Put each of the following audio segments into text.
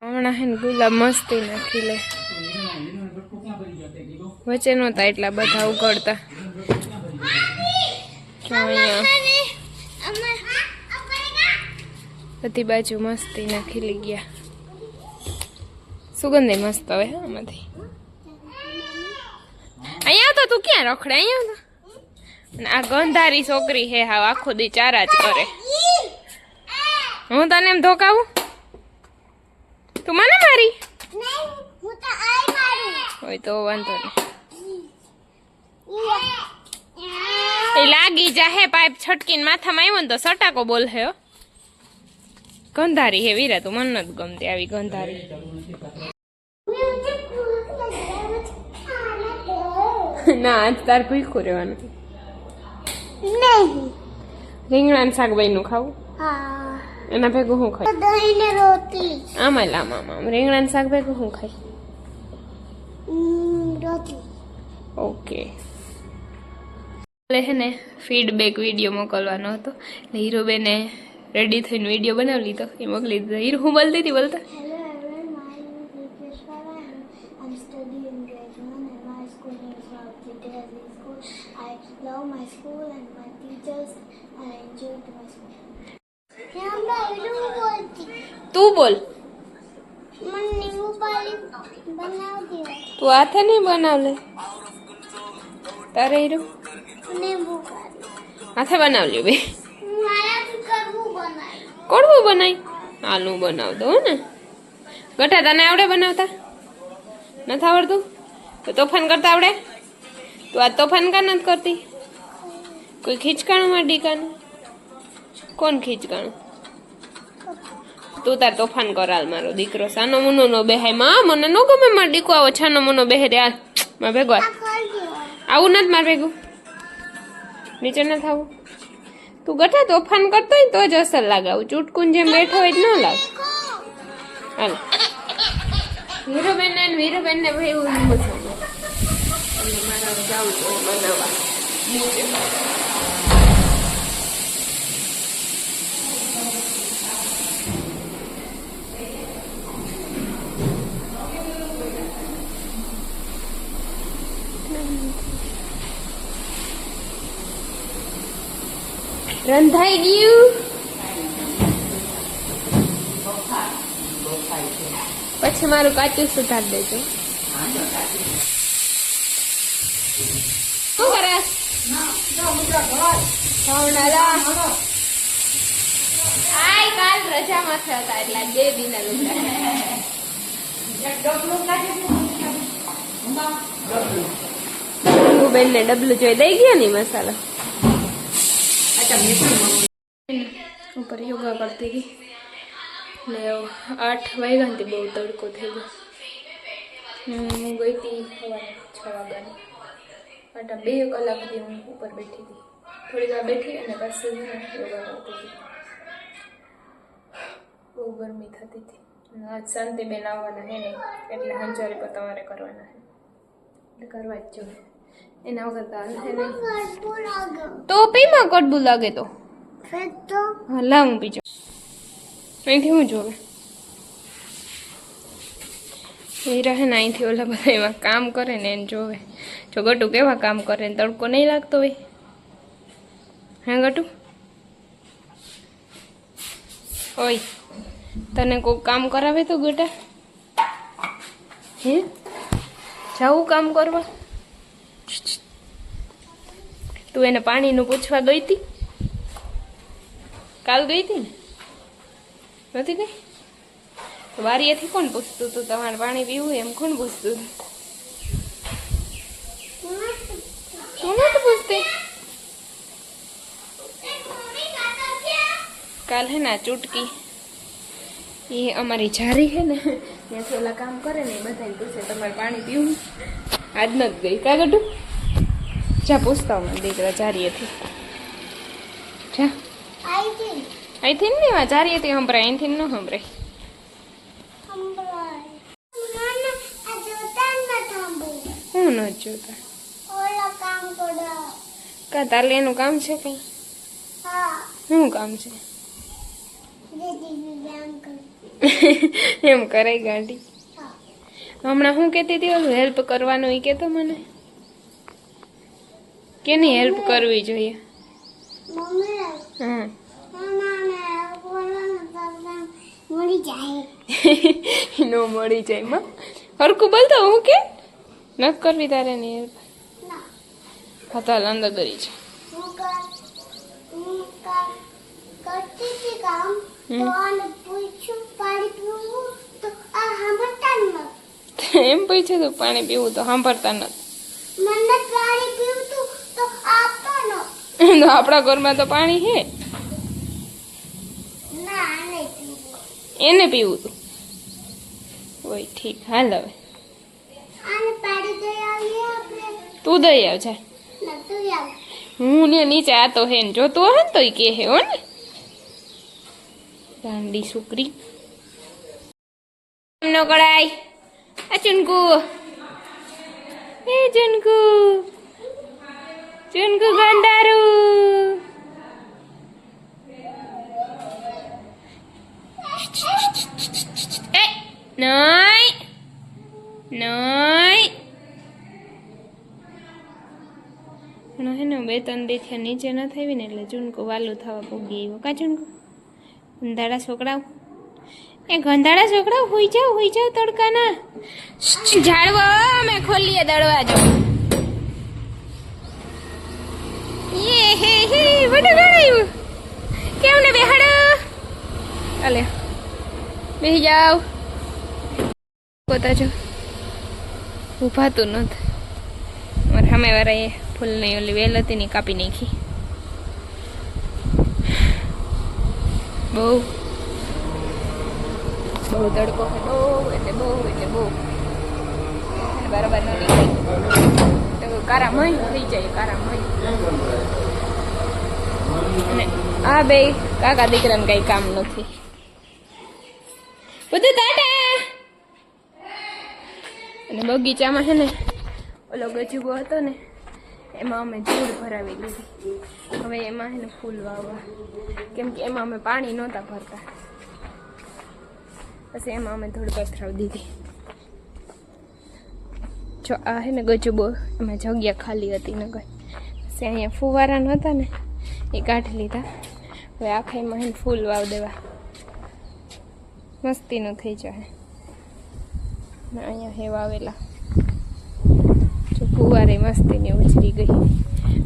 હમણાં હે ને ગુલાબ મસ્તી નાખી લે વચ્ચે નહોતા એટલા બધા ઉગડતા બધી બાજુ મસ્તી નાખી લઈ ગયા સુગંધ મસ્ત આવે આમાંથી અહીંયા તો તું ક્યાં રખડે અહીંયા તો આ ગંધારી છોકરી હે હા આખો દી ચારા જ કરે હું તને એમ ધોકાવું તું મને મારી હોય તો વાંધો નહીં એ લાગી જાહે પાઇપ છટકીને માથામાં આવ્યો ને તો સટાકો બોલ હે ગંધારી હે વીરા તું મને નથી ગમતી આવી ગંધારી ના આજ તાર ભૂખ્યું રહેવાનું રીંગણા શાક બન્યું ખાવું એના ભેગું હું ખાઈ દહીં ને રોટલી આમાં લામાં રીંગણા શાક ભેગું હું ખાઈ રોટલી ઓકે હે ને ફીડબેક વિડીયો મોકલવાનો હતો એટલે હીરોબેને રેડી થઈને વિડીયો બનાવી લીધો એ મોકલી દીધો હીરો હું બોલતી હતી બોલતા તું બોલ તું હાથે નહીં બનાવ લે તારે હીરો હાથે બનાવ લ્યો બે કડવું બનાય આલું બનાવ દો ને ગઠા તને આવડે બનાવતા નથી આવડતું તો તોફાન કરતા આવડે તું આ તોફાન કા નથી કરતી કોઈ ખીચકાણું માં ડીકાનું કોણ ખીચકાણું તું તાર તોફાન કરાલ મારો દીકરો સાનો મુનો નો બેહાય માં મને નો ગમે માર દીકો આવો છાનો મુનો બેહે રે માં ભેગો આવું નથી માર ભેગું નીચે ન થાવું તું ગઠા તોફાન કરતો હોય તો જ અસર લાગે આવું ચૂટકુન જેમ બેઠો હોય ન લાગે હાલ વીરુબેન ને ભાઈ એવું મારા જાઉં છું બનાવવા રંધાઈ ગયું પછી મારું કાચું સુધાર દેજો શું કરે કાલ રજામાં હતા એટલે 2 દિના લુગડા બેન ને ડબલું જોઈ દઈ ગયા ને મસાલા ઉપર યોગા કરતી હતી ને 8 વાગ્યાથી બહુ તડકો થઈ ગયો હું ગઈ હતી સવારે 6 વાગ્યાની આટા 2 કલાક સુધી હું ઉપર બેઠી હતી થોડી વાર બેઠી અને પાછી યોગા કરતી હતી બહુ ગરમી થતી હતી આજ શાંતિબેન આવવાના હે નહીં એટલે હંચારી પર તમારે કરવાના હે એટલે કરવા જ જોઈએ એના વગર તો હાલ નહીં તો પીમાં કડબું લાગે તો હા લાવ હું પીજો અહીંથી હું જોવે એ રહે ને અહીંથી ઓલા બધા એમાં કામ કરે ને એને જોવે જો ગટુ કેવા કામ કરે ને તડકો નહીં લાગતો હોય હા ગટુ ઓય તને કોઈ કામ કરાવે તો ગટા હે જાવું કામ કરવા તું એને પાણીનું પૂછવા ગઈ હતી કાલ ગઈ હતી ને નથી ગઈ વારીએથી કોણ પૂછતું તું તમારે પાણી પીવું એમ કોણ પૂછતું તું નથી પૂછતી કાલ હે ને ચૂટકી એ અમારી જારી હે ને ત્યાંથી ઓલા કામ કરે ને એ બધાને પૂછે તમારે પાણી પીવું આજ નથી ગઈ કા ગટુ જા પૂછતા હું દીકરા જારીએથી જા અહીંથી ને એવા જારીએથી સંભળાય અહીંથી ન સંભળાય હું ન જોતા કા તારે એનું કામ છે કઈ શું કામ છે એમ કરે ગાંડી. હમણાં હું કહેતી હતી ઓલું હેલ્પ કરવાનું એ કહેતો મને કેની હેલ્પ કરવી જોઈએ. હા નો મળી જાય માં હરકું બોલતો હું કે નથી કરવી તારે ની હેલ્પ. ફતાલ અંદર દરી છે. એમ પૂછ્યું તું પાણી પીવું તો સાંભળતા નથી. તો આપણા ઘરમાં તો પાણી હે એને પીવું તું ઓય ઠીક હાલ હવે તું દઈ આવ જા. હું ને નીચે આતો હે ને જોતો હે ને તો કે હે હો ને ગાંડી છોકરી નો કળાય. આ ચુનકુ એ ચુનકુ ચુનકુ ગાંડારું એ નઈ નઈ હે ને 2-3 દી થયા નીચે ન થઈ ને એટલે ચુનકુ વાલું થવા પૂગી આવ્યો. કા ચુનકુ ગંધાડા છોકરાઓ એ ગંધાડા છોકરાઓ હોઈ જાવ તડકાના. ઝાડવા અમે ખોલીએ દરવાજો. એ હે હે વડે ગણાયું કેમ ને બેહાડો અલે બેહી જાવ. કોતા જો ઉભાતું નથી. મારા સામે વાળા એ ફૂલની ઓલી વેલ હતી ને કાપી નાખી. બહુ તડકો બહુ બરાબર ન નીકળે કારામય થઈ જાય કારામય. અને આ બે કાકા દીકરાને કઈ કામ નથી. બધું ટાટા. અને બગીચામાં છે ને ઓલો ગજુબો હતો ને એમાં અમે ધૂળ ભરાવી લીધી. હવે એમાં છે ને ફૂલ વાવવા કેમ કે એમાં અમે પાણી નહોતા ભરતા પછી એમાં અમે ધૂળ પથરાવી દીધી. જો આ હે ને ગજુબો એમાં જગ્યા ખાલી હતી ને ગઈ પછી અહીંયા ફુવારા નહોતા ને એ કાઢી લીધા. હવે આખા એમાં હે ફૂલ વાવ દેવા મસ્તીનું થઈ જાય. અહીંયા હે વાવેલા જો ફુવારે મસ્તીની ઉછરી ગઈ.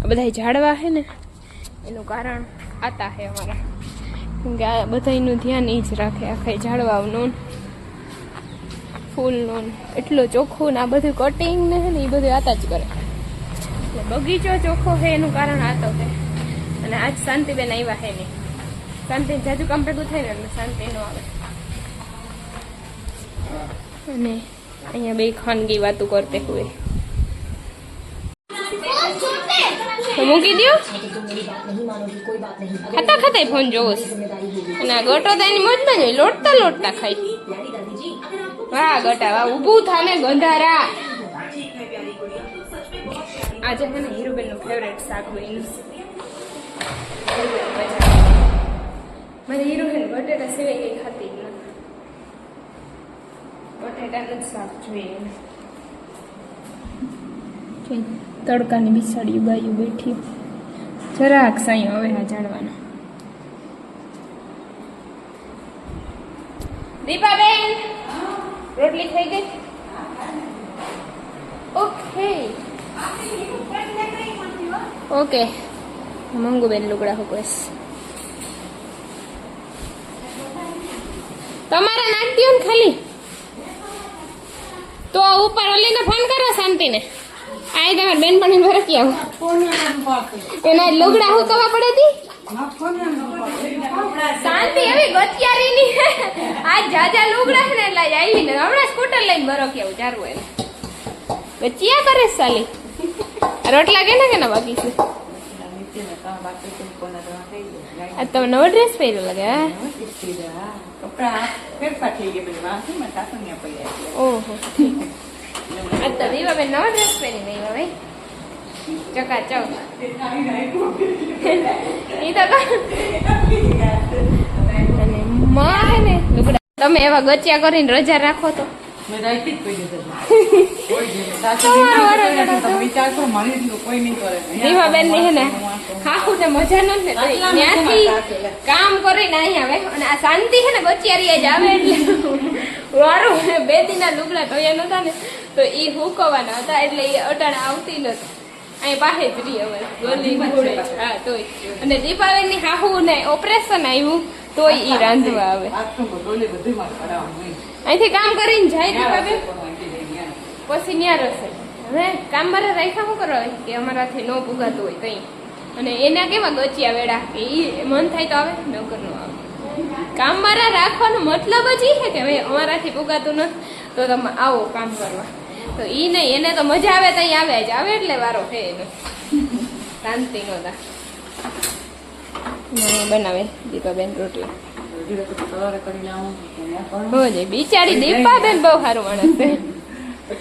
આ બધા ઝાડવા હે ને એનું કારણ આતા હે અમારા કેમકે આ બધાનું ધ્યાન એ જ રાખે. આખા ઝાડવાનું ફૂલનું એટલું ચોખ્ખું ને આ બધું કટિંગ ને હે ને એ બધું આતા જ કરે. એટલે બગીચો ચોખ્ખો છે એનું કારણ આતો છે. અને આજ શાંતિબેન આવ્યા હે નહીં. શાંતિ જાજુ કામ ભેગું થાય ને એટલે શાંતિ ન આવે. અને અહીંયા બે ખાનગી વાતો કરતે હોય તો મૂકી દો. ખાતા ખાતા ફોન જોવો અને આ ગટો તો એની મોજમાં જ હોય. લોટતા ખાઈ. વાહ ગટા વાહ ઊભું થાને ગંધારા. આજે છે ને હીરુબેન નું ફેવરેટ શાક બન્યું. મારે હીરુબેન બટેટા સિવાય કઈ ખાતી જ નથી. બટેટાનું જ શાક જોઈએ. તડકાની બિસાડી બાયું બેઠી જરાક સાંયો હવે આ જાણવાનો. દીપાબેન રોટલી થઈ ગઈ. ઓકે મંગુબેન લુગડા હુકવેશ તમારે નાખ દો ને ખાલી. તો ઉપર ઓલીને ફોન કરો શાંતિને. આય તમારે બેન પણ ભરકી આવો એના લુગડા હુકવા પડે તી શાંતિ આવી ગતિયારી ની. આ જાજા લુગડા છે ને એટલે આવી ને હમણાં સ્કૂટર લઈને ભરકી આવું ચારું એને બચિયા કરે સાલી. રોટલા કે ના બાકી છે. આ તમે નવો ડ્રેસ પહેર્યો લાગે. ઓહો આ તો દીવાબેન નવો ડ્રેસ પહેરી નહીં હવે ચકાચક. એ તો અને માં હે ને લુગડા તમે એવા ગચ્યા કરીને રજા રાખો તો મેં રાખી જ કોઈ દીધું. કોઈ દીધું. સાચું વિચાર કરો, મારી એટલું કોઈ નહીં કરે. દીવાબેન ની હે ને હાખું ને મજા નથી ને તો ત્યાંથી કામ કરીને અહીં આવે અને આ શાંતિ છે ને ગચિયારી જ આવે એટલે વારું બે દિના લુગડા ધોયા નતા ને તો ઈ હુકવાના હતા એટલે એ અટાણે આવતી નથી. અહીં પાસે જ રહી હવે ગોલી ઘોડે. હા તોય અને દીપાબેન ની હાહુ ને ઓપરેશન આવ્યું તોય ઈ રાંધવા આવે. અહીંથી કામ કરીને જાય દીપાબેન પછી ન્યા રસે. હવે કામ મારે રાખ્યા શું કરવા કે અમારાથી ન પુગાતું હોય તઈ અને એના કેવા ગચિયા વેડા કે ઈ મન થાય તો આવે નકર નો આવે. કામ મારા રાખવાનો મતલબ જ ઈ છે કે હવે અમારાથી પુગાતું નથી તો તમે આવો કામ કરવા. તો ઈ નહીં, એને તો મજા આવે તઈ આવે જ આવે એટલે વારો છે એનો શાંતિ નો દા બનાવે દીપાબેન રોટલા. બિચારી દીપાબેન બહુ સારું માણસ છે.